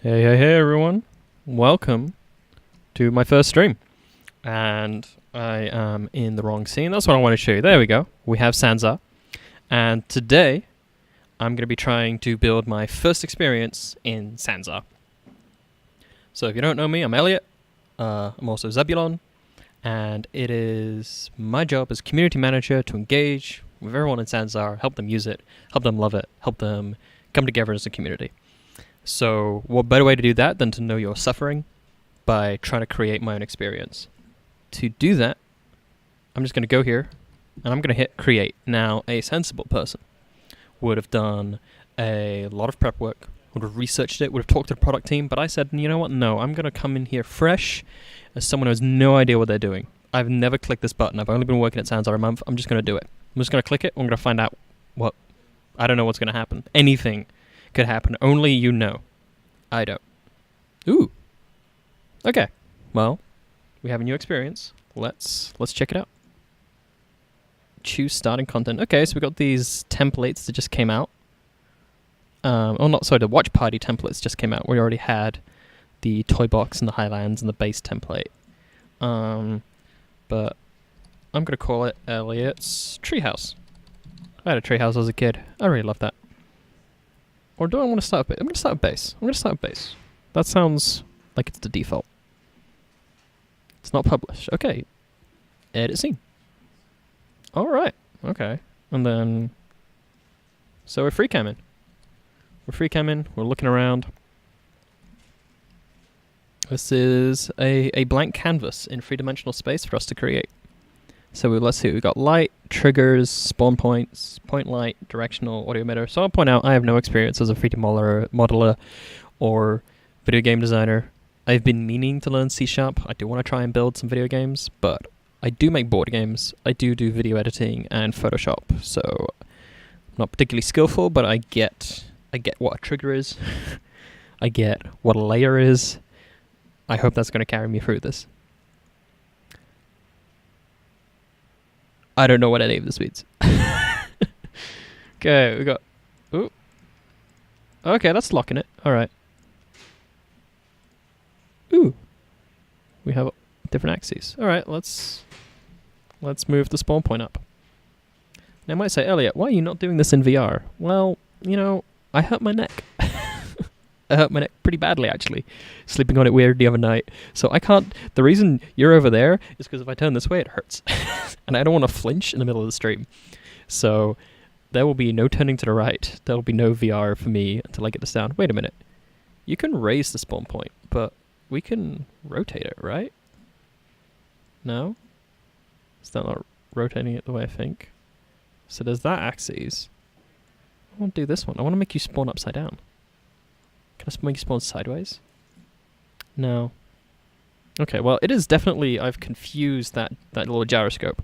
Hey everyone, welcome to my first stream. And I am in the wrong scene, that's what I want to show you. There we go, we have Sansar. And today, I'm going to be trying to build my first experience in Sansar. So if you don't know me, I'm Eliot, I'm also Zebulon, and it is my job as community manager to engage with everyone in Sansar, help them use it, help them love it, help them come together as a community. So what better way to do that than to know your suffering by trying to create my own experience. To do that, I'm just going to go here and I'm going to hit create. Now, a sensible person would have done a lot of prep work, would have researched it, would have talked to the product team, but I said, you know what, no, I'm going to come in here fresh as someone who has no idea what they're doing. I've never clicked this button. I've only been working at Sansar a month. I'm just going to do it. I'm just going to click it. I'm going to find out what, I don't know what's going to happen. Anything could happen. Only you know. I don't. Ooh. Okay. Well, we have a new experience. Let's check it out. Choose starting content. Okay, so we got these templates that just came out. Oh, not sorry. The watch party templates just came out. We already had the toy box and the Highlands and the base template. But I'm gonna call it Eliot's treehouse. I had a treehouse as a kid. I really love that. Or do I want to start with base? I'm going to start with base. I'm going to start with base. That sounds like it's the default. It's not published. Okay. Edit scene. Alright. Okay. And then... So we're free camming. We're free camming. We're looking around. This is a blank canvas in three-dimensional space for us to create. So let's see, we've got light, triggers, spawn points, point light, directional, audio emitter. So I'll point out I have no experience as a 3D modeler or video game designer. I've been meaning to learn C#. I do want to try and build some video games, but I do make board games. I do video editing and Photoshop. So I'm not particularly skillful, but I get what a trigger is. I get what a layer is. I hope that's going to carry me through this. I don't know what any of this means. Okay, we got... Ooh. Okay, that's locking it. Alright. Ooh. We have different axes. Alright, let's move the spawn point up. Now I might say, Eliot, why are you not doing this in VR? Well, you know, I hurt my neck. I hurt my neck pretty badly, actually. Sleeping on it weird the other night. So I can't... The reason you're over there is because if I turn this way, it hurts. And I don't want to flinch in the middle of the stream. So there will be no turning to the right. There will be no VR for me until I get this down. Wait a minute. You can raise the spawn point, but we can rotate it, right? No? Is that not rotating it the way I think? So there's that axis. I want to do this one. I want to make you spawn upside down. Can I make you spawn sideways? No. Okay, well, it is definitely... I've confused that little gyroscope.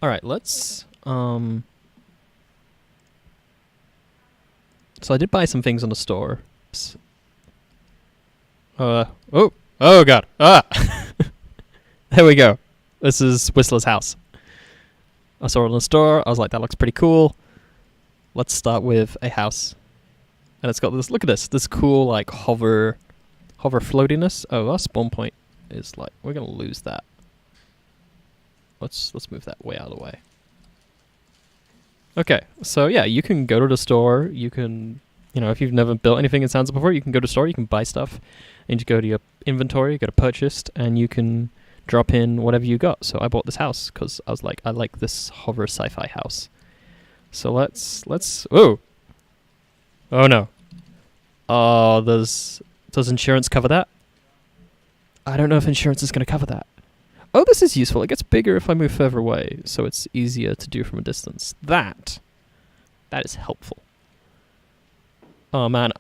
Alright, let's... So I did buy some things on the store. Oh god! Ah! There we go. This is Whistler's house. I saw it in the store. I was like, that looks pretty cool. Let's start with a house. And it's got this, look at this cool like hover floatiness. Oh, our spawn point is like, we're gonna lose that. Let's move that way out of the way. Okay, so yeah, you can go to the store, you can, you know, if you've never built anything in Sansar before, you can go to the store, you can buy stuff, and you go to your inventory, go to purchased, and you can drop in whatever you got. So I bought this house, because I was like, I like this hover sci-fi house. So let's, oh no. Oh, does insurance cover that? I don't know if insurance is going to cover that. Oh, this is useful. It gets bigger if I move further away, so it's easier to do from a distance. That is helpful. Oh man,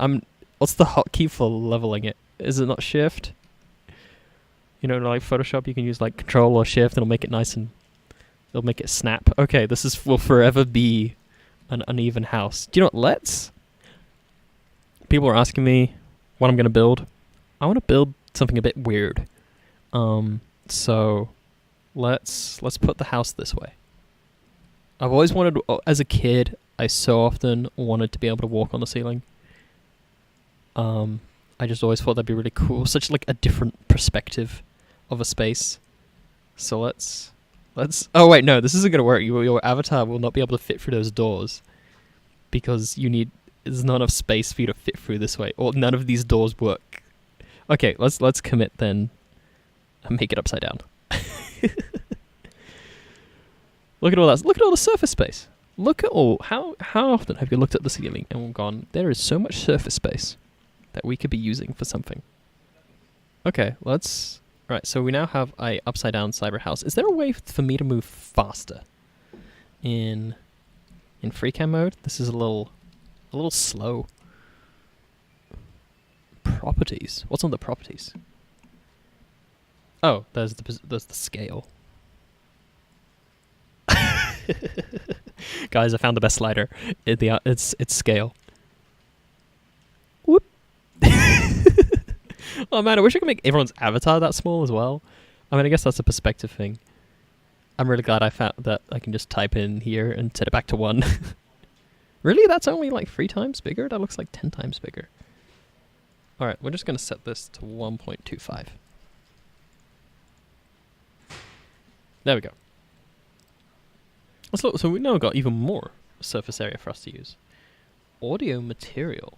what's the hotkey for leveling it? Is it not shift? You know, like Photoshop, you can use like control or shift, and it'll make it nice and it'll make it snap. Okay, will forever be an uneven house. Do you know what? Let's... People are asking me what I'm going to build. I want to build something a bit weird. So let's put the house this way. I've always wanted, as a kid, I so often wanted to be able to walk on the ceiling. I just always thought that'd be really cool. Such like a different perspective of a space. So let's. Oh wait, no, this isn't gonna work. Your avatar will not be able to fit through those doors because there's not enough space for you to fit through this way, or none of these doors work. Okay, let's commit then and make it upside down. Look at all that. Look at all the surface space. Look at all. How often have you looked at the ceiling and gone, there is so much surface space that we could be using for something? Okay, right, so we now have a upside down cyber house. Is there a way for me to move faster in free cam mode? This is a little slow. Properties. What's on the properties? Oh, there's the scale. Guys, I found the best slider. It's scale. Whoop. Oh man, I wish I could make everyone's avatar that small as well. I mean, I guess that's a perspective thing. I'm really glad I found that I can just type in here and set it back to 1. Really? That's only like 3 times bigger? That looks like 10 times bigger. Alright, we're just going to set this to 1.25. There we go. Let's look. So we now got even more surface area for us to use. Audio material.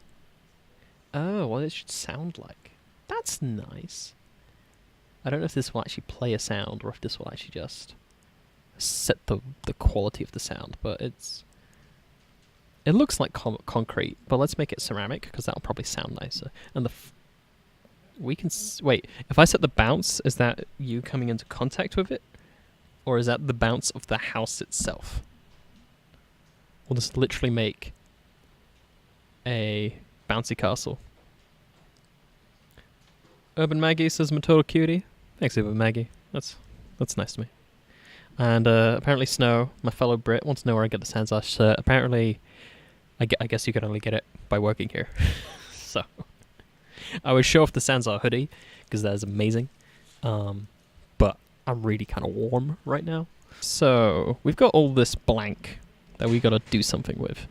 Oh, what it should sound like. That's nice. I don't know if this will actually play a sound or if this will actually just set the quality of the sound, but it looks like concrete, but let's make it ceramic because that'll probably sound nicer. And we can wait. If I set the bounce, is that you coming into contact with it, or is that the bounce of the house itself? We'll just literally make a bouncy castle. Urban Maggie says, "My total cutie." Thanks, Urban Maggie. That's nice to me. And apparently Snow, my fellow Brit, wants to know where I get the Sansar shirt. Apparently, I guess you can only get it by working here. So, I would show off the Sansar hoodie, because that is amazing. But I'm really kind of warm right now. So, we've got all this blank that we got to do something with.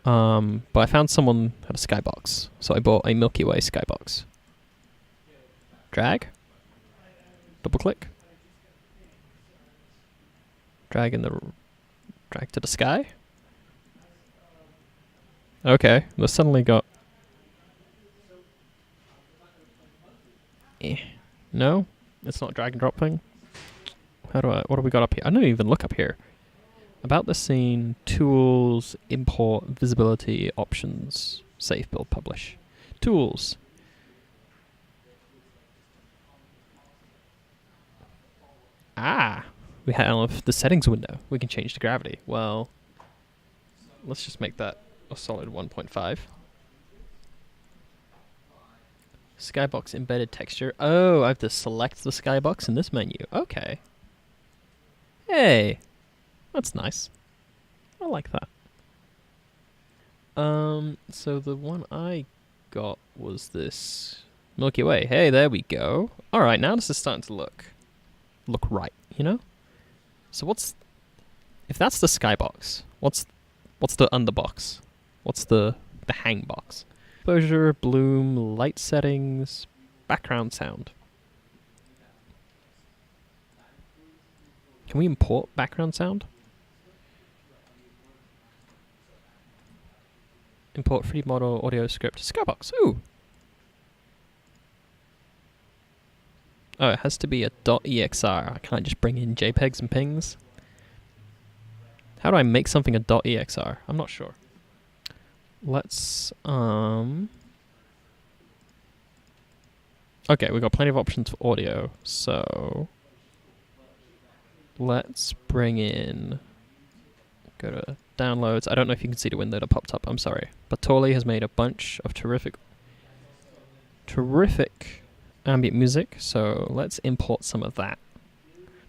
But I found someone had a skybox, so I bought a Milky Way skybox. Drag. Double click. Drag to the sky. Okay, they suddenly got. No, it's not drag and drop thing. What do we got up here? I didn't even look up here. About the scene, tools, import, visibility, options, save, build, publish. Tools. We have the settings window. We can change the gravity. Well, let's just make that a solid 1.5. Skybox embedded texture. Oh, I have to select the skybox in this menu. Okay. Hey, that's nice. I like that. So the one I got was this Milky Way. Hey, there we go. All right, now this is starting to look right, you know? So if that's the skybox, what's the underbox? What's the hang box? Exposure, bloom, light settings, background sound. Can we import background sound? Import 3D model audio script skybox. Ooh. Oh, it has to be a .exr. I can't just bring in JPEGs and pings. How do I make something a .exr? I'm not sure. Let's okay, we've got plenty of options for audio, so let's bring in, go to downloads. I don't know if you can see the window that popped up, I'm sorry. But Torley has made a bunch of terrific ambient music, so let's import some of that.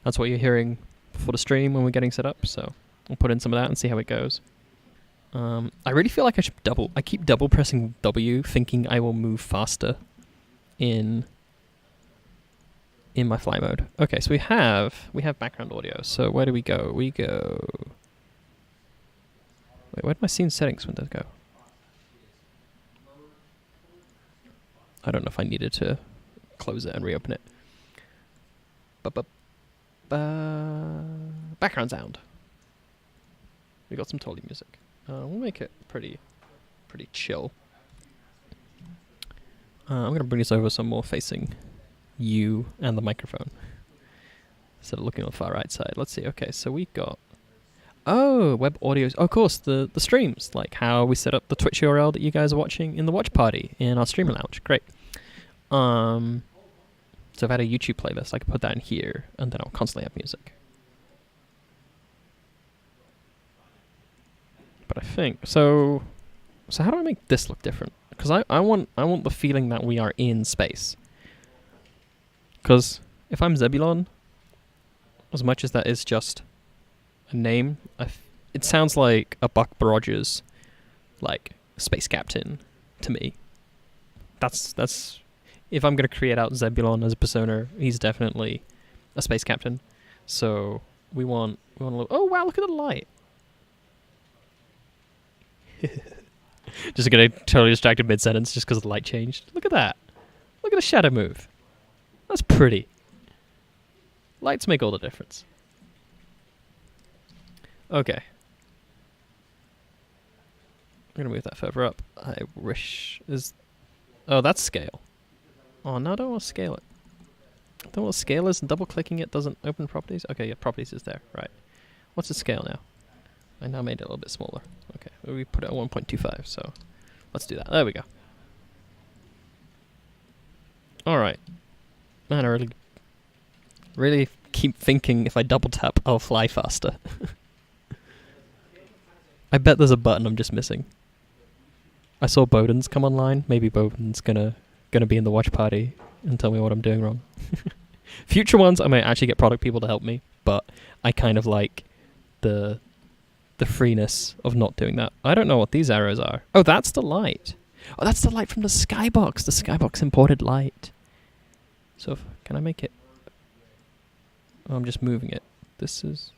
That's what you're hearing before the stream when we're getting set up, so we'll put in some of that and see how it goes. I really feel like I keep double pressing W thinking I will move faster in my fly mode. Okay, so we have background audio. So where do we go? We go. Wait, where did my scene settings window go? I don't know if I needed to close it and reopen it. Background sound. We got some Tolly music. We'll make it pretty chill. I'm gonna bring this over some more facing you and the microphone instead of looking on the far right side. Let's see. Okay, so we got web audio. Oh, of course, the streams, like how we set up the Twitch URL that you guys are watching in the watch party in our streamer lounge. Great. So if I had a YouTube playlist, I could put that in here, and then I'll constantly have music. But I think so. So how do I make this look different? Because I want the feeling that we are in space. Because if I'm Zebulon, as much as that is just a name, it sounds like a Buck Rogers, like space captain, to me. That's if I'm gonna create out Zebulon as a persona, he's definitely a space captain. So we want a little. Oh wow! Look at the light. Just getting totally distracted mid-sentence just because the light changed. Look at that. Look at the shadow move. That's pretty. Lights make all the difference. Okay. I'm going to move that further up. I wish is... Oh, that's scale. Oh, no, I don't want to scale it. I don't want to scale this, and double-clicking it doesn't open properties. Okay, yeah, properties is there. Right. What's the scale now? I now made it a little bit smaller. Okay, we put it at 1.25, so let's do that. There we go. Alright. Man, I really keep thinking if I double tap, I'll fly faster. I bet there's a button I'm just missing. I saw Bowden's come online. Maybe Bowden's gonna be in the watch party and tell me what I'm doing wrong. Future ones, I might actually get product people to help me, but I kind of like the freeness of not doing that. I don't know what these arrows are. Oh, that's the light. Oh, that's the light from the skybox. The skybox imported light. So, can I make it? Oh, I'm just moving it. This is...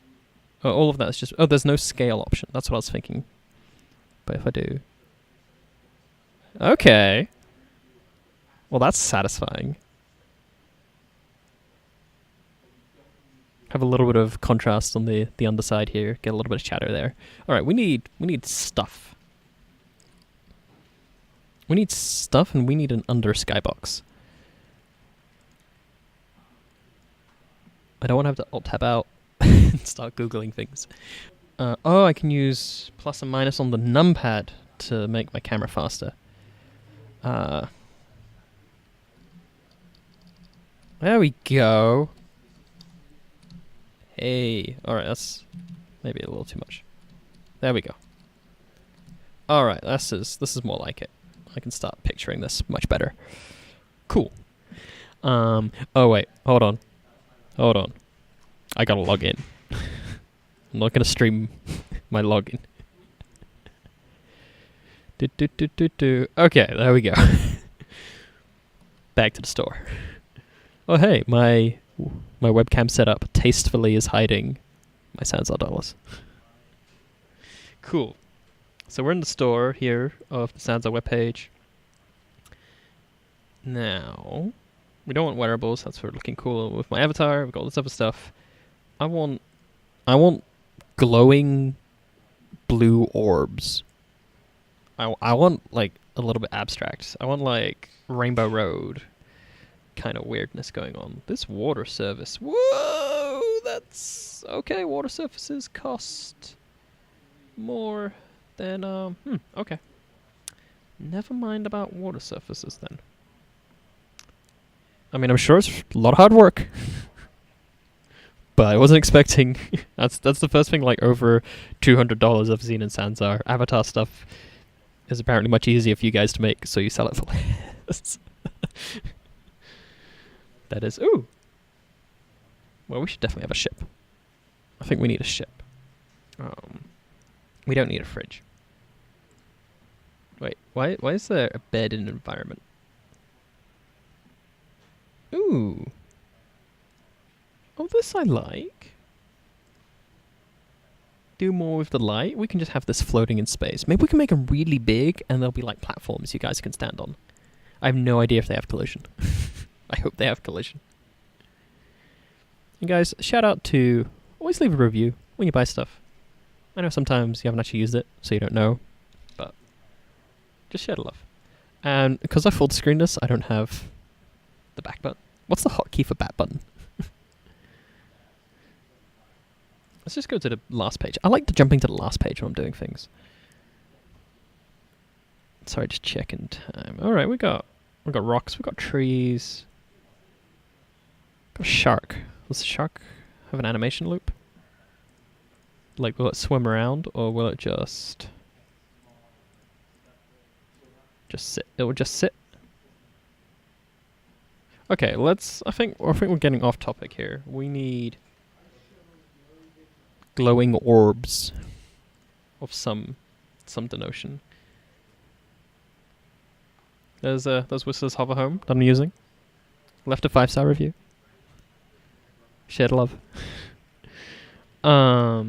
Oh, all of that is just... Oh, there's no scale option. That's what I was thinking. But if I do... Okay. Well, that's satisfying. Have a little bit of contrast on the underside here. Get a little bit of shadow there. All right, we need stuff. We need stuff, and we need an under skybox. I don't want to have to alt tab out and start googling things. Oh, I can use plus and minus on the numpad to make my camera faster. There we go. Hey, alright, that's maybe a little too much. There we go. Alright, this is more like it. I can start picturing this much better. Cool. Oh wait, hold on. I gotta log in. I'm not gonna stream my login. Okay, there we go. Back to the store. Oh hey, my webcam setup tastefully is hiding my Sansar dollars. Cool. So we're in the store here of the Sansar webpage. Now, we don't want wearables. That's for looking cool with my avatar. We've got all this other stuff. I want glowing blue orbs. I want like a little bit abstract. I want like Rainbow Road kind of weirdness going on. This water service. Whoa, that's okay. Water surfaces cost more than okay. Never mind about water surfaces then. I mean, I'm sure it's a lot of hard work. But I wasn't expecting that's the first thing like over $200 I've seen in Sansar. Avatar stuff is apparently much easier for you guys to make, so you sell it for less. That is... Ooh! Well, we should definitely have a ship. I think we need a ship. We don't need a fridge. Wait, why is there a bed in an environment? Ooh! Oh, this I like. Do more with the light. We can just have this floating in space. Maybe we can make them really big, and they'll be like platforms you guys can stand on. I have no idea if they have collision. I hope they have collision. And guys, shout out to always leave a review when you buy stuff. I know sometimes you haven't actually used it, so you don't know, but just share the love. And because I full screen this, I don't have the back button. What's the hotkey for back button? Let's just go to the last page. I like jumping to the last page when I'm doing things. Sorry, just checking time. All right, we got rocks, we got trees, got a shark. Does the shark have an animation loop? Like, will it swim around or will it just sit? It will just sit. Okay, I think we're getting off topic here. We need glowing orbs of some denotion. There's Whistler's Hover Home that I'm using. Left a 5-star review. Shared love. That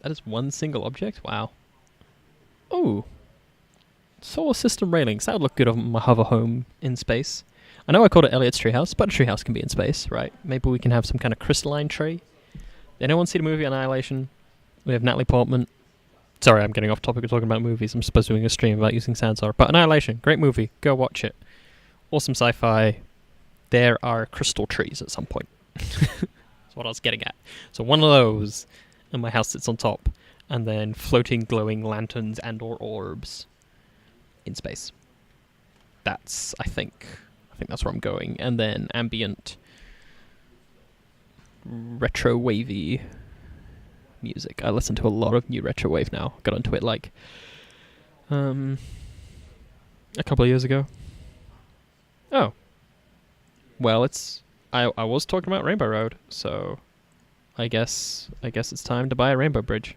is one single object? Wow. Oh. Solar system railings. That would look good on my hover home in space. I know I called it Eliot's treehouse, but a treehouse can be in space, right? Maybe we can have some kind of crystalline tree. Did anyone see the movie Annihilation? We have Natalie Portman. Sorry, I'm getting off topic of talking about movies. I'm supposed to be doing a stream about using Sansar. But Annihilation, great movie. Go watch it. Awesome sci-fi. There are crystal trees at some point. That's what I was getting at. So one of those, and my house sits on top. And then floating, glowing lanterns and or orbs in space. I think that's where I'm going. And then ambient, retro wavy music. I listen to a lot of new retro wave now. Got into it like a couple of years ago. Oh. Well, I was talking about Rainbow Road, so I guess it's time to buy a Rainbow Bridge.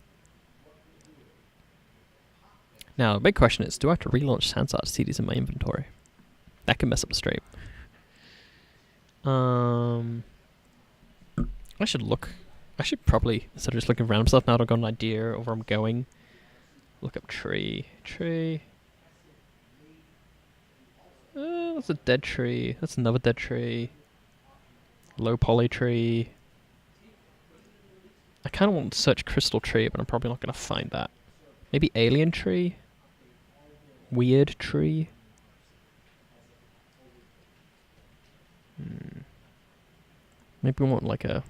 Now, the big question is, do I have to relaunch Sansar to see these in my inventory? That can mess up the stream. I should probably, instead of just looking for random stuff, now that I've got an idea of where I'm going, look up tree. That's a dead tree. That's another dead tree. Low poly tree. I kind of want to search crystal tree, but I'm probably not going to find that. Maybe alien tree? Weird tree? Maybe we want like a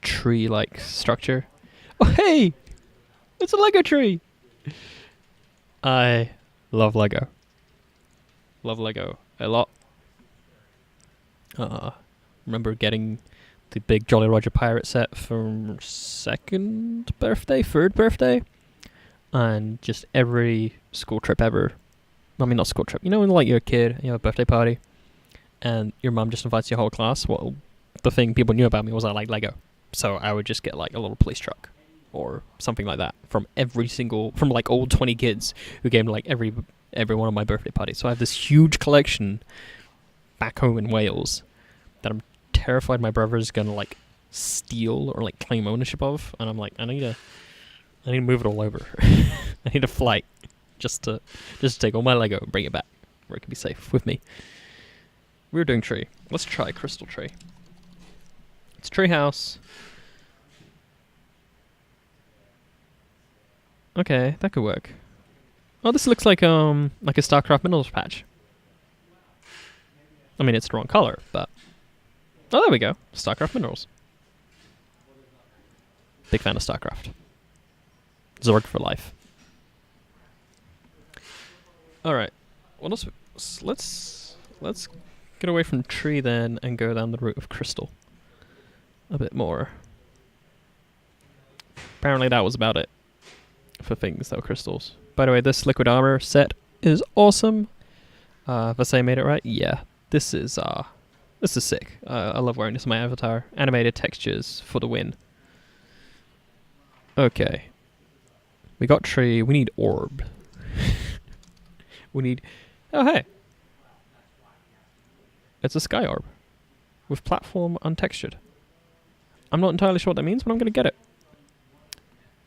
tree-like structure. Oh, hey! It's a Lego tree! I love Lego. Love Lego a lot. Remember getting the big Jolly Roger pirate set for third birthday, and just every school trip ever. I mean, not school trip. You know, when like you're a kid, and you have a birthday party, and your mum just invites your whole class. Well, the thing people knew about me was I like Lego, so I would just get like a little police truck or something like that from like all 20 kids who came to like every one of my birthday parties. So I have this huge collection back home in Wales that I'm terrified my brother's gonna like steal or like claim ownership of, and I'm like, I need to move it all over. I need a flight just to take all my Lego and bring it back where it can be safe with me. We're doing tree. Let's try crystal tree. It's tree house. Okay, that could work. Oh, this looks like a StarCraft Minerals patch. I mean, it's the wrong color, but oh, there we go. StarCraft Minerals. Big fan of StarCraft. Zorg for life. All right. Well, let's get away from tree then and go down the route of crystal a bit more. Apparently, that was about it for things that were crystals. By the way, this liquid armor set is awesome. If I say I made it right, yeah. This is sick. I love wearing this on my avatar. Animated textures for the win. Okay. We got tree. We need orb. We need... Oh, hey. It's a sky orb. With platform untextured. I'm not entirely sure what that means, but I'm going to get it.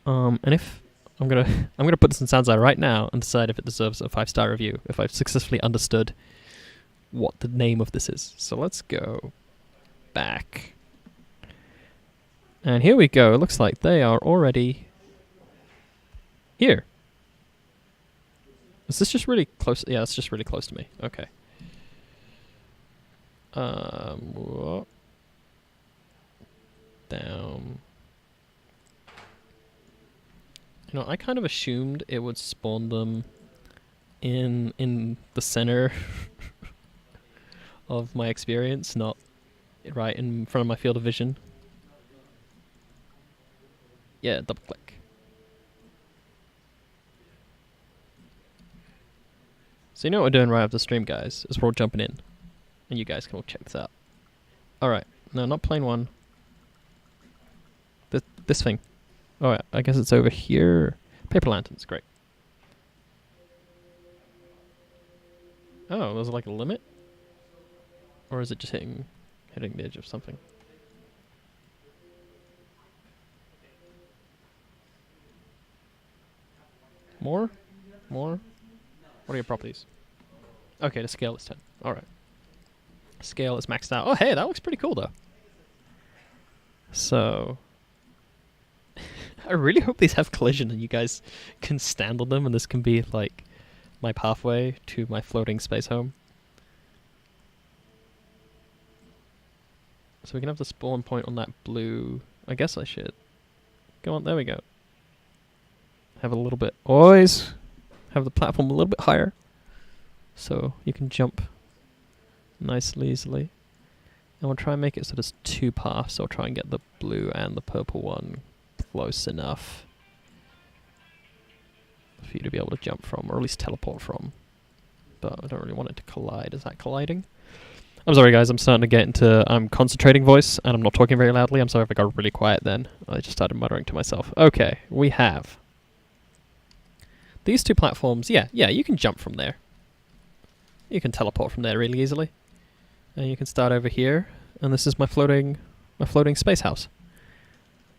And if I'm gonna put this in Sansar right now and decide if it deserves a 5-star review, if I've successfully understood what the name of this is. So let's go back. And here we go. It looks like they are already here. Is this just really close? Yeah, it's just really close to me. Okay. Whoop. Down. You know, I kind of assumed it would spawn them in the center of my experience, not right in front of my field of vision. Yeah, double click. So you know what we're doing right after the stream, guys, is we're all jumping in. And you guys can all check this out. Alright, no, not plane one. This thing. Oh, I guess it's over here. Paper lanterns, great. Oh, there's like a limit? Or is it just hitting the edge of something? More? More? What are your properties? Okay, the scale is 10. Alright. Scale is maxed out. Oh, hey, that looks pretty cool, though. So... I really hope these have collision and you guys can stand on them and this can be, like, my pathway to my floating space home. So we can have the spawn point on that blue... I guess I should. Go on, there we go. Have a little bit... Always have the platform a little bit higher. So you can jump nicely, easily. And we'll try and make it so there's 2 paths. So I'll try and get the blue and the purple one close enough for you to be able to jump from, or at least teleport from. But I don't really want it to collide. Is that colliding? I'm sorry guys, I'm starting to get into concentrating voice and I'm not talking very loudly. I'm sorry if I got really quiet then. I just started muttering to myself. Okay, we have these 2 platforms. Yeah, you can jump from there. You can teleport from there really easily. And you can start over here, and this is my floating space house.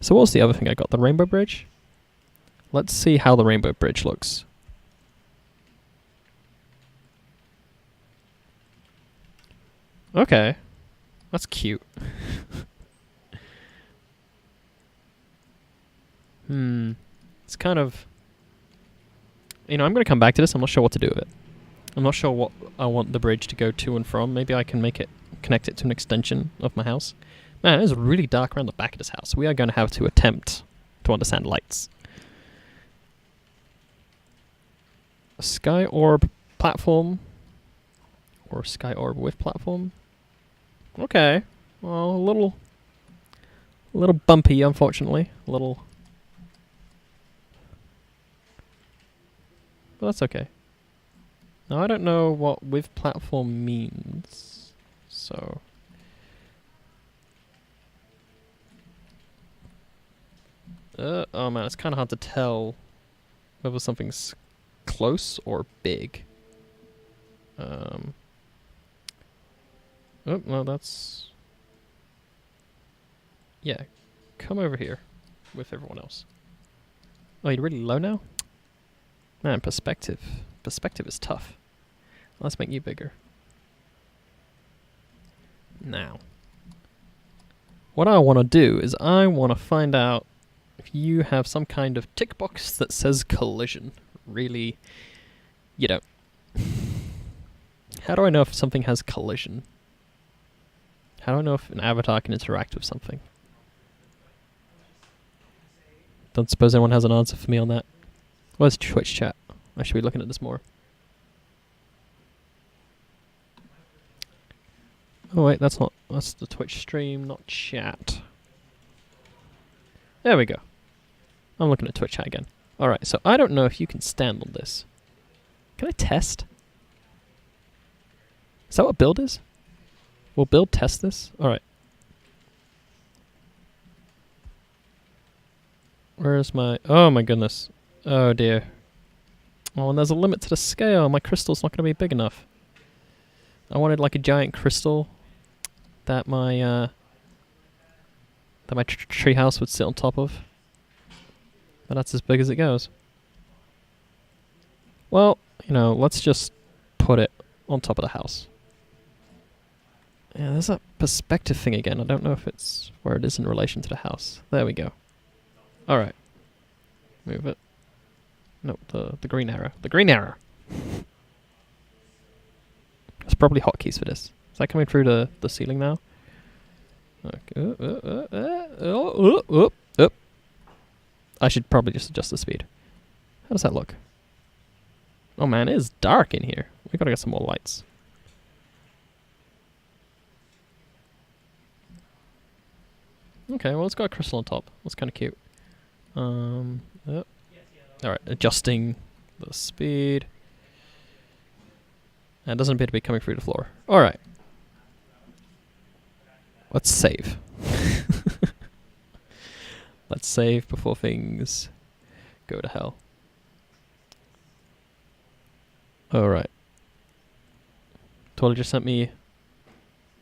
So what was the other thing I got? The rainbow bridge? Let's see how the rainbow bridge looks. Okay. That's cute. It's kind of... You know, I'm going to come back to this. I'm not sure what to do with it. I'm not sure what I want the bridge to go to and from. Maybe I can connect it to an extension of my house. Man, it is really dark around the back of this house. We are going to have to attempt to understand lights. A sky orb platform. Or a sky orb with platform. Okay. Well, a little bumpy, unfortunately. A little... But that's okay. Now, I don't know what with platform means. So... oh man, it's kind of hard to tell whether something's close or big. Oh, well, that's... Yeah, come over here with everyone else. Oh, you're really low now? Man, perspective. Perspective is tough. Let's make you bigger. Now, what I want to do is I want to find out if you have some kind of tick box that says collision. Really, you don't. How do I know if something has collision? How do I know if an avatar can interact with something? Don't suppose anyone has an answer for me on that. Where's Twitch chat? I should be looking at this more. Oh wait, that's the Twitch stream, not chat. There we go. I'm looking at Twitch chat again. Alright, so I don't know if you can stand on this. Can I test? Is that what build is? Will build test this? Alright. Where's my... Oh my goodness. Oh dear. Oh, and there's a limit to the scale. My crystal's not going to be big enough. I wanted like a giant crystal that my treehouse would sit on top of. But that's as big as it goes. Well, you know, let's just put it on top of the house. Yeah, there's that perspective thing again. I don't know if it's where it is in relation to the house. There we go. Alright. Move it. No, the green arrow. The green arrow! There's probably hotkeys for this. Is that coming through the ceiling now? Okay. I should probably just adjust the speed. How does that look? Oh man, it is dark in here. We gotta get some more lights. Okay, well it's got a crystal on top. That's kind of cute. Alright, adjusting the speed. And it doesn't appear to be coming through the floor. Alright. Let's save. Let's save before things go to hell. Alright. Totally just sent me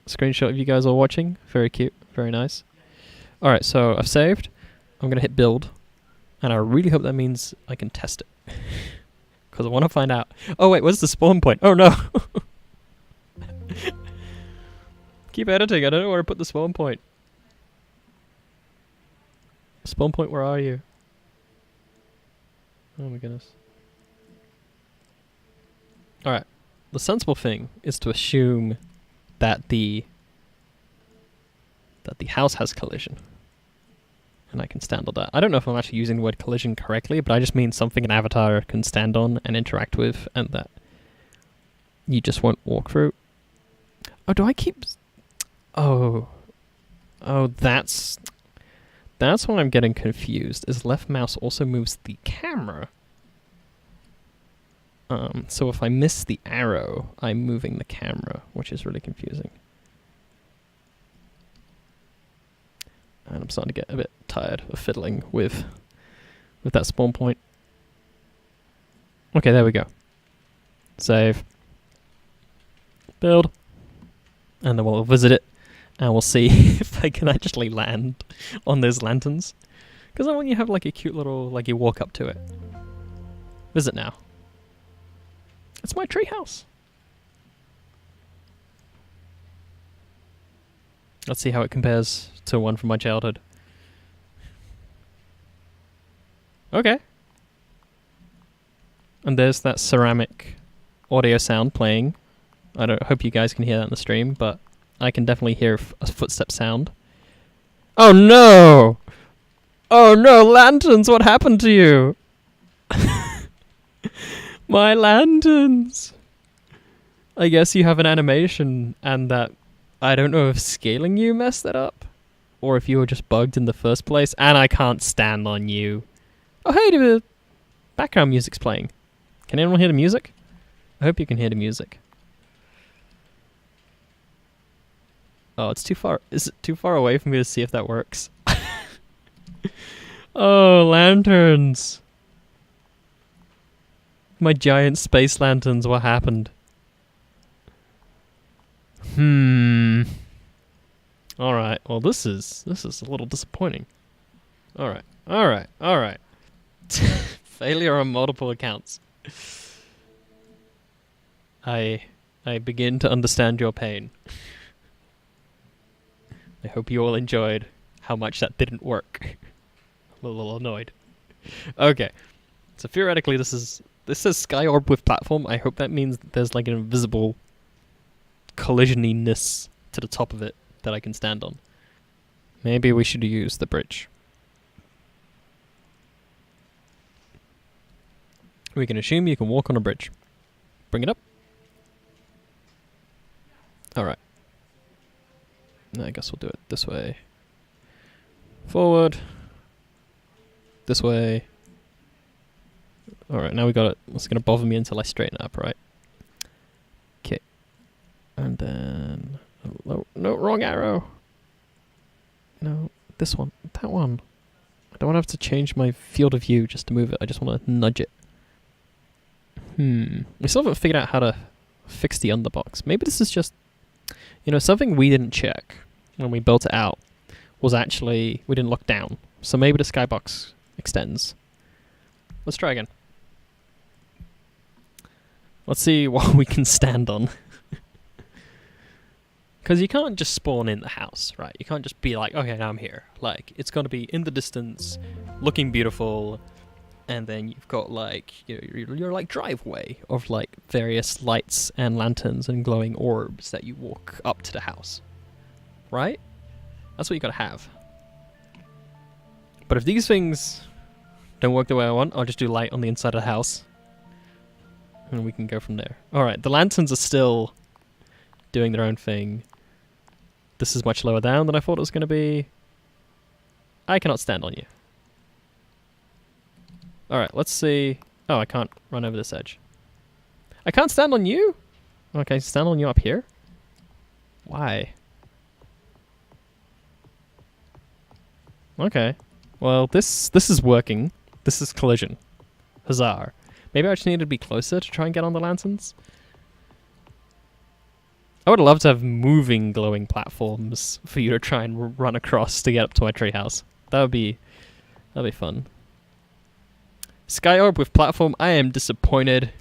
a screenshot of you guys all watching. Very cute. Very nice. Alright, so I've saved. I'm going to hit build. And I really hope that means I can test it. Because I want to find out. Oh wait, where's the spawn point? Oh no! Keep editing, I don't know where to put the spawn point. Spawn point, where are you? Oh my goodness. Alright. The sensible thing is to assume that the house has collision. And I can stand on that. I don't know if I'm actually using the word collision correctly, but I just mean something an avatar can stand on and interact with, and that you just won't walk through. Oh, do I keep... Oh, that's when I'm getting confused, is left mouse also moves the camera. So if I miss the arrow, I'm moving the camera, which is really confusing. And I'm starting to get a bit tired of fiddling with that spawn point. Okay, there we go. Save. Build. And then we'll visit it. And we'll see if I can actually land on those lanterns. Because I want you to have like a cute little, like you walk up to it. Visit now. It's my treehouse. Let's see how it compares to one from my childhood. Okay. And there's that ceramic audio sound playing. I don't hope you guys can hear that in the stream, but I can definitely hear a footstep sound. Oh no! Oh no, lanterns, what happened to you? My lanterns! I guess you have an animation and that... I don't know if scaling you messed it up, or if you were just bugged in the first place, and I can't stand on you. Oh hey, the background music's playing. Can anyone hear the music? I hope you can hear the music. Oh, it's too far. Is it too far away for me to see if that works? Oh, lanterns. My giant space lanterns, what happened? Alright, well this is a little disappointing. Alright. Failure on multiple accounts. I begin to understand your pain. I hope you all enjoyed how much that didn't work. I'm a little annoyed. Okay. So theoretically this says Sky Orb with platform. I hope that means that there's like an invisible collisioniness to the top of it that I can stand on. Maybe we should use the bridge. We can assume you can walk on a bridge. Bring it up. Alright. I guess we'll do it this way. Forward. This way. Alright, now we got it. It's going to bother me until I straighten it up, right? Okay. And then... No, wrong arrow. No, this one. That one. I don't want to have to change my field of view just to move it. I just want to nudge it. We still haven't figured out how to fix the underbox. Maybe this is just... You know, something we didn't check when we built it out was actually... We didn't look down. So maybe the skybox extends. Let's try again. Let's see what we can stand on. Because you can't just spawn in the house, right? You can't just be like, okay, now I'm here. Like, it's got to be in the distance, looking beautiful, and then you've got like your like driveway of like various lights and lanterns and glowing orbs that you walk up to the house, right? That's what you got to have. But if these things don't work the way I want, I'll just do light on the inside of the house, and we can go from there. All right, the lanterns are still doing their own thing. This is much lower down than I thought it was going to be. I cannot stand on you. Alright, let's see. Oh, I can't run over this edge. I can't stand on you? Okay, stand on you up here? Why? Okay. Well, this is working. This is collision. Huzzah. Maybe I just need to be closer to try and get on the lanterns? I would love to have moving glowing platforms for you to try and run across to get up to my treehouse. That'd be fun. Sky orb with platform. I am disappointed.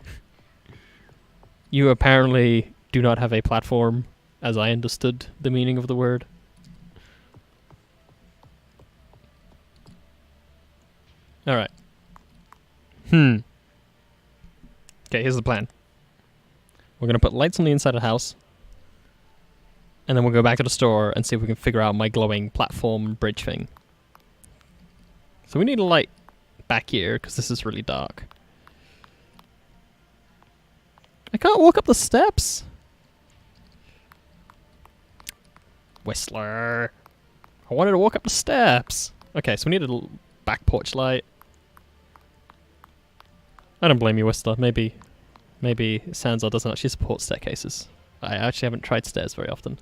You apparently do not have a platform, as I understood the meaning of the word. Alright. Okay, here's the plan. We're going to put lights on the inside of the house. And then we'll go back to the store and see if we can figure out my glowing platform bridge thing. So we need a light back here because this is really dark. I can't walk up the steps. Whistler. I wanted to walk up the steps. Okay, so we need a back porch light. I don't blame you, Whistler. Maybe Sansar doesn't actually support staircases. I actually haven't tried stairs very often.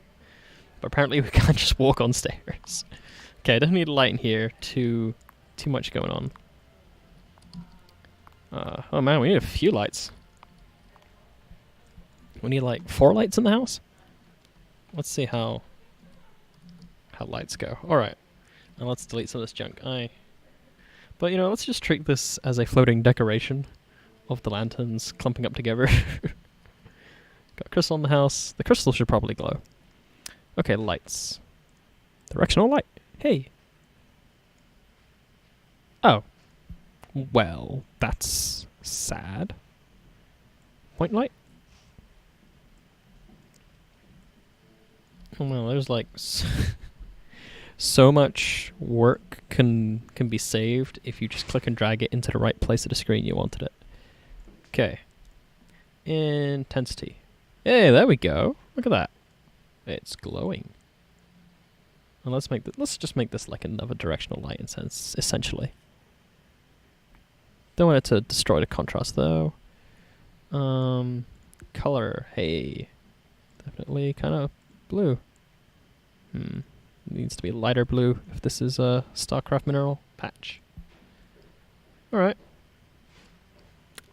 But apparently we can't just walk on stairs. Okay, I don't need a light in here. Too much going on. Oh man, we need a few lights. We need like 4 lights in the house? Let's see how lights go. Alright. Now let's delete some of this junk. But you know, let's just treat this as a floating decoration of the lanterns clumping up together. Got crystal in the house. The crystal should probably glow. Okay, lights. Directional light. Hey. Oh. Well, that's sad. Point light? Oh well, there's like so much work can be saved if you just click and drag it into the right place of the screen you wanted it. Okay. Intensity. Hey, there we go. Look at that. It's glowing. And let's just make this like another directional light in sense, essentially. Don't want it to destroy the contrast though. Color, hey. Definitely kind of blue. Needs to be lighter blue if this is a StarCraft mineral patch. Alright.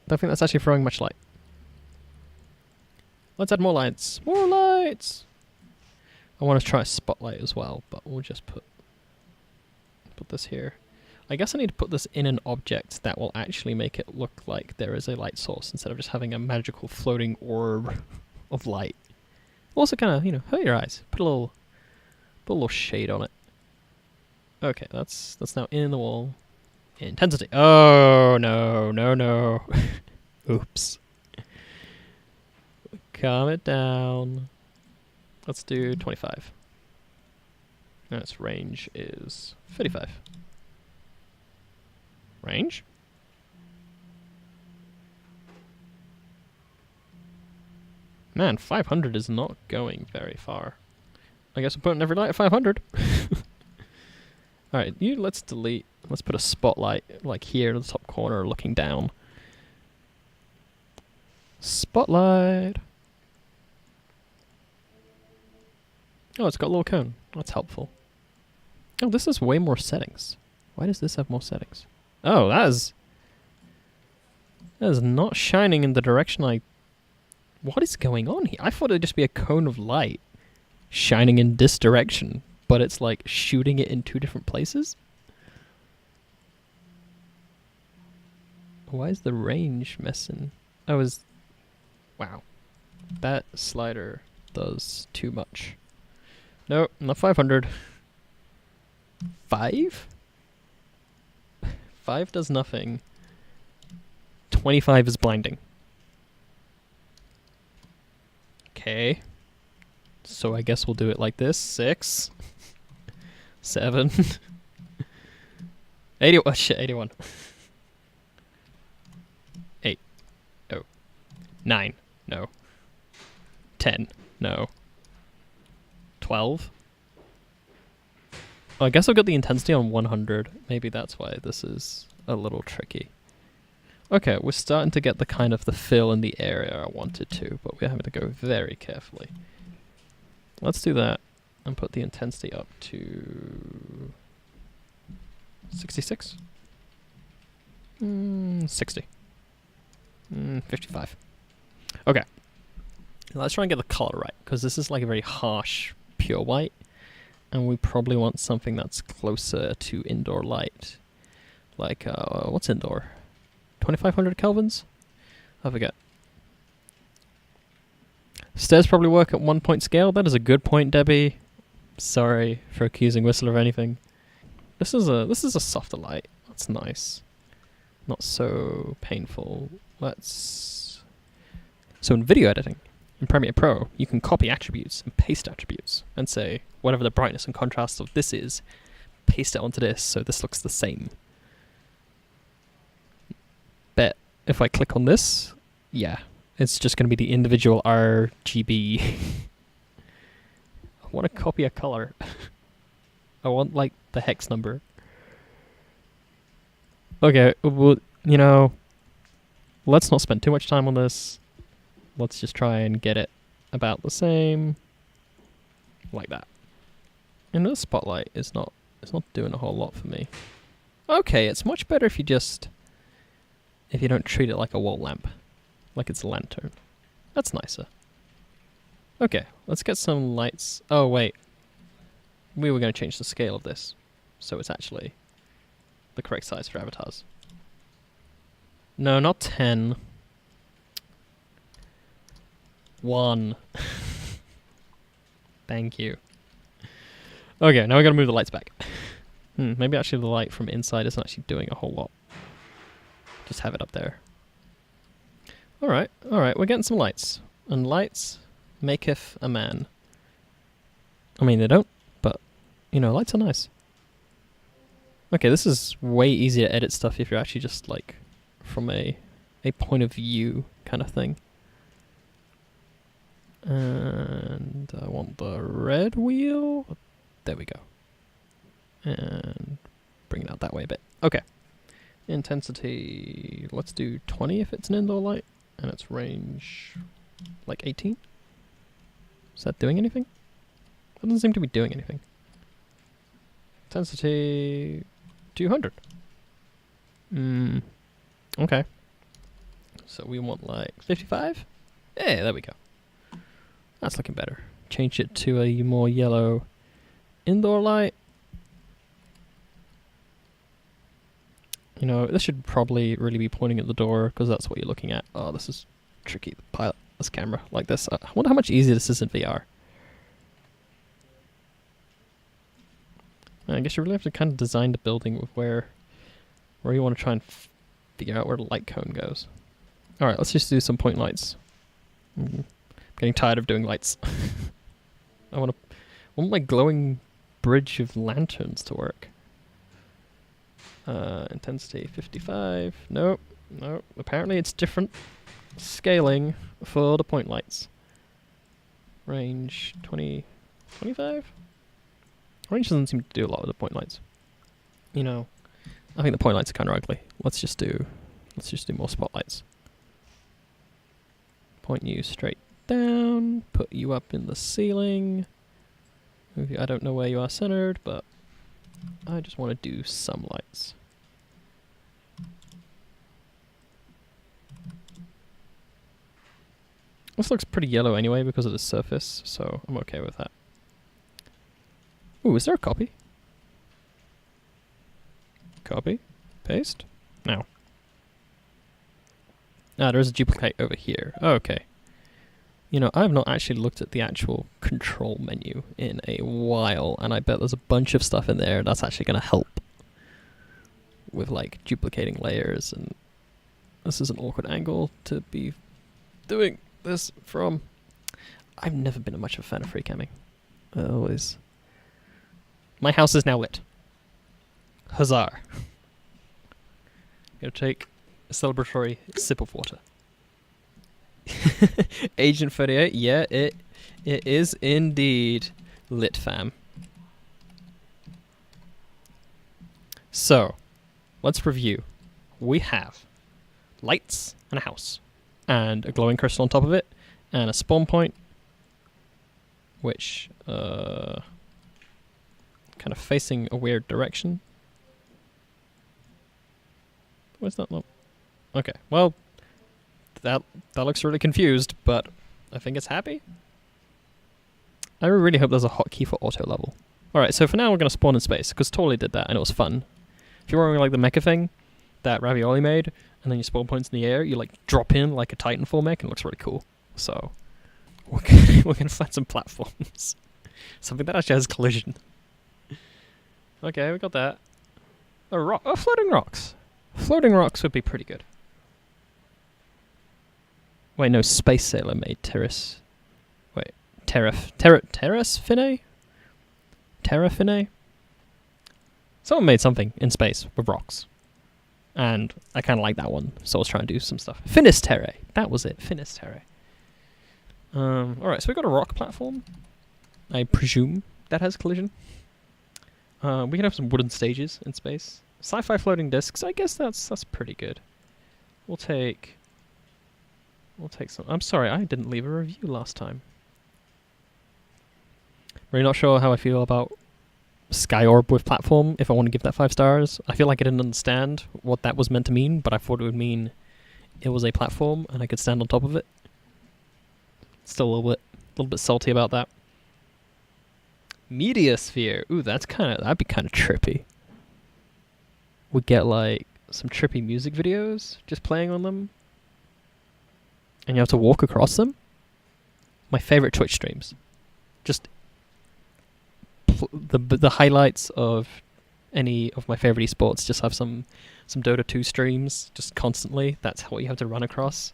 Don't think that's actually throwing much light. Let's add more lights. More lights! I want to try a spotlight as well, but we'll just put this here. I guess I need to put this in an object that will actually make it look like there is a light source instead of just having a magical floating orb of light. Also kind of, you know, hurt your eyes. Put a little shade on it. Okay, that's now in the wall. Intensity. Oh, no. Oops. Calm it down. Let's do 25. And its range is 35. Range? Man, 500 is not going very far. I guess I'm putting every light at 500. Alright, let's delete. Let's put a spotlight like here in the top corner looking down. Spotlight. Oh, it's got a little cone. That's helpful. Oh, this has way more settings. Why does this have more settings? Oh, that is not shining in the direction I... What is going on here? I thought it'd just be a cone of light shining in this direction, but it's like shooting it in 2 different places? Why is the range messing? Wow. That slider does too much. No, not 500. 5? 5 does nothing. 25 is blinding. Okay. So I guess we'll do it like this. 6. 7. 80. Oh shit, 81. 8. No. 9. No. 10. No. 12. Oh, I guess I've got the intensity on 100. Maybe that's why this is a little tricky. Okay, we're starting to get the kind of the fill in the area I wanted to, but we're having to go very carefully. Let's do that and put the intensity up to 66. 60. 55. Okay. Let's try and get the color right, because this is like a very harsh, pure white, and we probably want something that's closer to indoor light. Like, what's indoor? 2500 kelvins? I forget. Stairs probably work at 1 point scale. That is a good point, Debbie. Sorry for accusing Whistler of anything. This is a softer light. That's nice. Not so painful. So in video editing, in Premiere Pro, you can copy attributes and paste attributes and say, whatever the brightness and contrast of this is, paste it onto this so this looks the same. Bet if I click on this, yeah, it's just going to be the individual RGB. I want to copy a color. I want, like, the hex number. Okay, well, you know, let's not spend too much time on this. Let's just try and get it about the same. Like that. And the spotlight is not, it's not doing a whole lot for me. Okay, it's much better if you don't treat it like a wall lamp. Like it's a lantern. That's nicer. Okay, let's get some lights. Oh, wait. We were going to change the scale of this, so it's actually the correct size for avatars. No, not 10. 1. Thank you. Okay, now we gotta move the lights back. Maybe actually the light from inside isn't actually doing a whole lot. Just have it up there. Alright, we're getting some lights. And lights maketh a man. I mean, they don't, but, you know, lights are nice. Okay, this is way easier to edit stuff if you're actually just, like, from a point of view kind of thing. And I want the red wheel. There we go. And bring it out that way a bit. Okay. Intensity, let's do 20 if it's an indoor light. And it's range, like 18. Is that doing anything? That doesn't seem to be doing anything. Intensity, 200. Okay. So we want like 55? Yeah, there we go. That's looking better. Change it to a more yellow indoor light. You know, this should probably really be pointing at the door because that's what you're looking at. Oh, this is tricky. Pilot this camera like this. I wonder how much easier this is in VR. I guess you really have to kind of design the building with where you want to try and figure out where the light cone goes. Alright, let's just do some point lights. Getting tired of doing lights. I want my glowing bridge of lanterns to work. Intensity 55. Nope. Apparently it's different scaling for the point lights. Range 20, 25? Range doesn't seem to do a lot with the point lights. You know, I think the point lights are kind of ugly. Let's just do more spotlights. Point you straight down, put you up in the ceiling. I don't know where you are centered, but I just want to do some lights. This looks pretty yellow anyway because of the surface, so I'm okay with that. Ooh, is there a copy? Copy. Paste. Now. Ah, there's a duplicate over here. Oh, okay. You know, I have not actually looked at the actual control menu in a while, and I bet there's a bunch of stuff in there that's actually going to help with like duplicating layers. And this is an awkward angle to be doing this from. I've never been much of a fan of free camming. Always. My house is now lit. Huzzah. Gonna take a celebratory sip of water. Agent 38, yeah, it is indeed lit, fam. So, let's review. We have lights and a house, and a glowing crystal on top of it, and a spawn point, which kind of facing a weird direction. Where's that look? Okay, well, that looks really confused, but I think it's happy. I really hope there's a hotkey for auto level. Alright, so for now we're going to spawn in space, because Torley did that and it was fun. If you're wearing like the mecha thing that Ravioli made, and then you spawn points in the air, you like drop in like a Titanfall mech and it looks really cool. So, we're gonna find some platforms. Something that actually has collision. Okay, we got that. Oh, floating rocks. Floating rocks would be pretty good. Wait, no, Space Sailor made terrace. Wait, terrace fine? Terra fine? Someone made something in space with rocks. And I kind of like that one, so I was trying to do some stuff. Finisterre, that was it, Finisterre. Alright, so we got a rock platform. I presume that has collision. We can have some wooden stages in space. Sci-fi floating discs, I guess that's pretty good. We'll take some. I'm sorry, I didn't leave a review last time. Really not sure how I feel about Sky Orb with platform, if I want to give that 5 stars. I feel like I didn't understand what that was meant to mean, but I thought it would mean it was a platform and I could stand on top of it. Still a little bit salty about that. Mediasphere. Ooh, that'd be kind of trippy. We'd get like some trippy music videos just playing on them. And you have to walk across them. My favorite Twitch streams. Just the highlights of any of my favorite esports just have some Dota 2 streams just constantly. That's what you have to run across.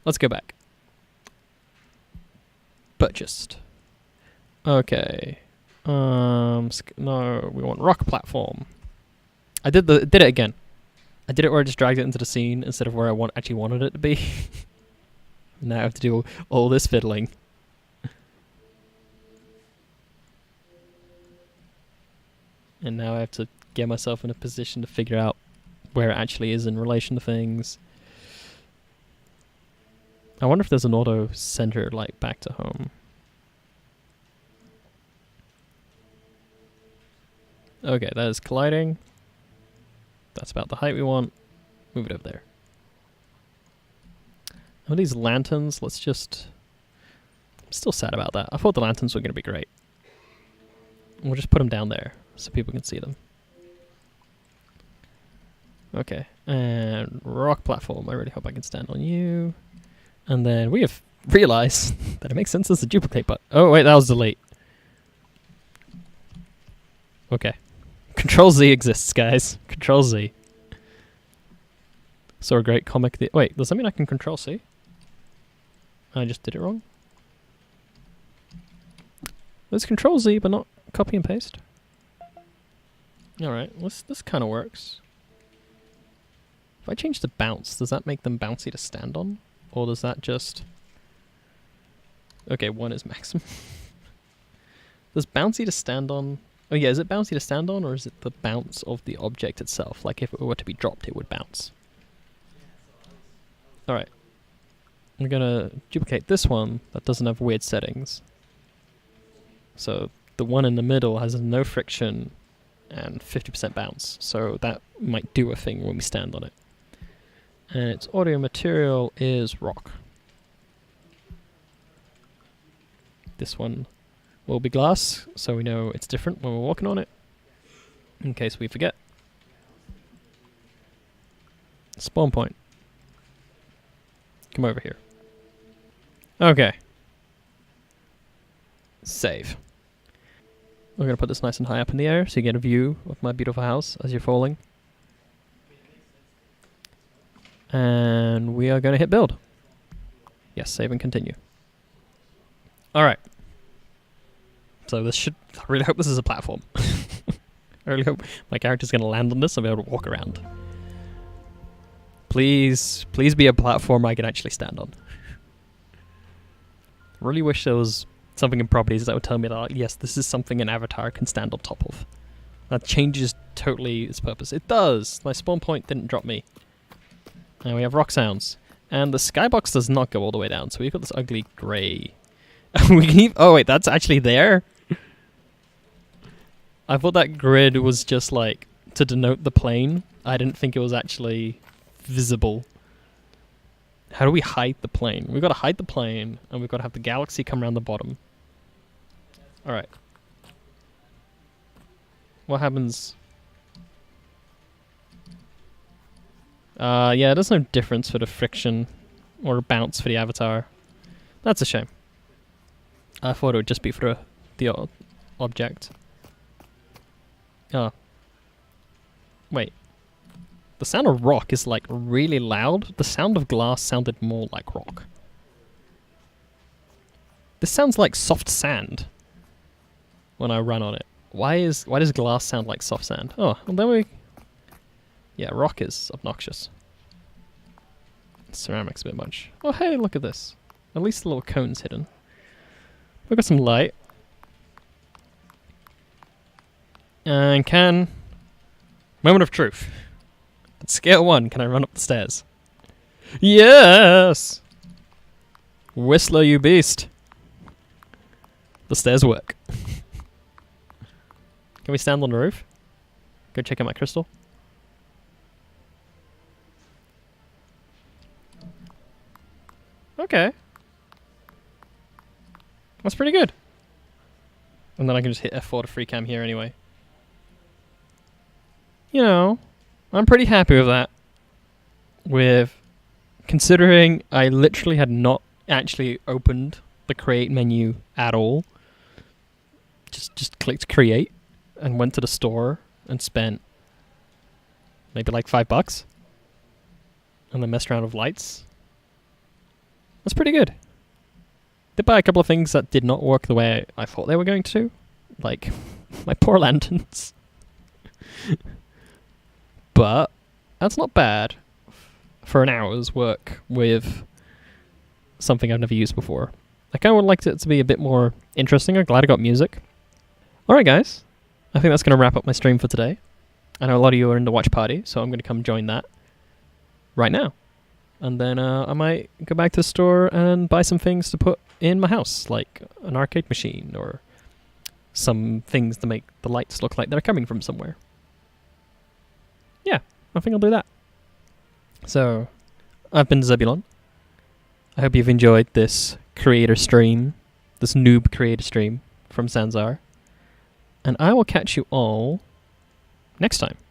Let's go back. Purchased. Okay. No, we want rock platform. I did it again. I did it where I just dragged it into the scene instead of where I actually wanted it to be. Now I have to do all this fiddling. And now I have to get myself in a position to figure out where it actually is in relation to things. I wonder if there's an auto center like back to home. Okay, that is colliding. That's about the height we want. Move it over there. Oh, these lanterns, let's just... I'm still sad about that. I thought the lanterns were going to be great. We'll just put them down there so people can see them. Okay, and rock platform. I really hope I can stand on you. And then we have realized that it makes sense as a duplicate, but... Oh, wait, that was delete. Okay. Control Z exists, guys. Control Z. Saw a great comic. Wait, does that mean I can Control C? I just did it wrong. There's Control Z, but not copy and paste. Alright, this kind of works. If I change the bounce, does that make them bouncy to stand on? Or does that just... Okay, 1 is maximum. Does bouncy to stand on... Oh yeah, is it bouncy to stand on, or is it the bounce of the object itself? Like if it were to be dropped, it would bounce. Alright. I'm gonna duplicate this one that doesn't have weird settings. So the one in the middle has no friction and 50% bounce. So that might do a thing when we stand on it. And its audio material is rock. This one will be glass, so we know it's different when we're walking on it, in case we forget. Spawn point. Come over here. Okay. Save. We're going to put this nice and high up in the air so you get a view of my beautiful house as you're falling. And we are going to hit build. Yes, save and continue. Alright. So this should... I really hope this is a platform. I really hope my character's going to land on this and be able to walk around. Please be a platform I can actually stand on. Really wish there was something in properties that would tell me that, like, yes, this is something an avatar can stand on top of. That changes totally its purpose. It does! My spawn point didn't drop me. And we have rock sounds. And the skybox does not go all the way down, so we've got this ugly grey. We can even... Oh wait, that's actually there? I thought that grid was just like to denote the plane. I didn't think it was actually visible. How do we hide the plane? We've got to hide the plane, and we've got to have the galaxy come around the bottom. Alright. What happens? Yeah, there's no difference for the friction or bounce for the avatar. That's a shame. I thought it would just be for the object. Oh. Wait. The sound of rock is like really loud. The sound of glass sounded more like rock. This sounds like soft sand when I run on it. Why does glass sound like soft sand? Oh, well then we... Yeah, rock is obnoxious. Ceramic's a bit much. Oh hey, look at this. At least the little cone's hidden. We've got some light. And can... Moment of truth. At scale 1, can I run up the stairs? Yes! Whistler, you beast. The stairs work. Can we stand on the roof? Go check out my crystal. Okay. That's pretty good. And then I can just hit F4 to free cam here anyway. You know, I'm pretty happy with that. Considering I literally had not actually opened the create menu at all. Just clicked create and went to the store and spent maybe like $5 and then messed around with lights. That's pretty good. Did buy a couple of things that did not work the way I thought they were going to. Like my poor lanterns. But that's not bad for an hour's work with something I've never used before. I kind of would like it to be a bit more interesting. I'm glad I got music. Alright guys, I think that's going to wrap up my stream for today. I know a lot of you are in the watch party, so I'm going to come join that right now. And then I might go back to the store and buy some things to put in my house, like an arcade machine or some things to make the lights look like they're coming from somewhere. Yeah, I think I'll do that. So, I've been Zebulon. I hope you've enjoyed this creator stream, this noob creator stream from Sansar. And I will catch you all next time.